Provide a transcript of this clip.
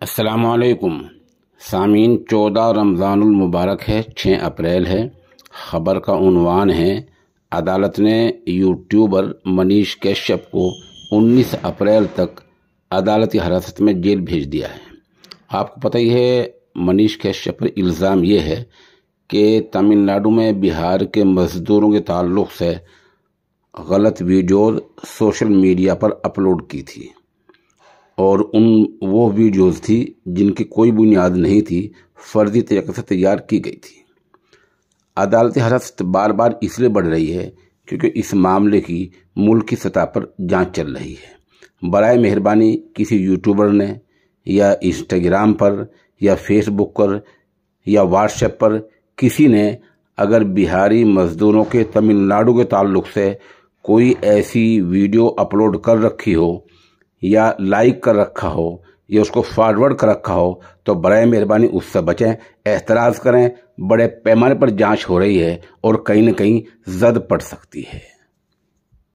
السلام علیکم سامعین، 14 رمضان المبارک ہے، 6 اپریل ہے۔ خبر کا عنوان ہے: عدالت نے یوٹیوبر منیش کشیپ کو 19 اپریل تک عدالتی حراست میں جیل بھیج دیا ہے۔ آپ کو پتہ ہی ہے، منیش کشیپ پر الزام یہ ہے کہ تمل ناڈو میں بہار کے مزدوروں کے تعلق سے غلط ویڈیوز سوشل میڈیا پر اپلوڈ کی تھی، اور وہ ویڈیوز تھی جن کی کوئی بنیاد نہیں تھی، فرضی طریقے سے تیار کی گئی تھی۔ عدالتی حراست بار بار اس لیے بڑھ رہی ہے کیونکہ اس معاملے کی ملکی سطح پر جانچ چل رہی ہے۔ برائے مہربانی کسی یوٹیوبر نے یا انسٹاگرام پر یا فیس بک پر یا واٹس ایپ پر کسی نے اگر بہاری مزدوروں کے تمل ناڈو کے تعلق سے کوئی ایسی ویڈیو اپلوڈ کر رکھی ہو یا لائک کر رکھا ہو یا اس کو فارورڈ کر رکھا ہو تو برائے مہربانی اس سے بچیں، احتراز کریں۔ بڑے پیمانے پر جانچ ہو رہی ہے اور کہیں نہ کہیں زد پڑ سکتی ہے۔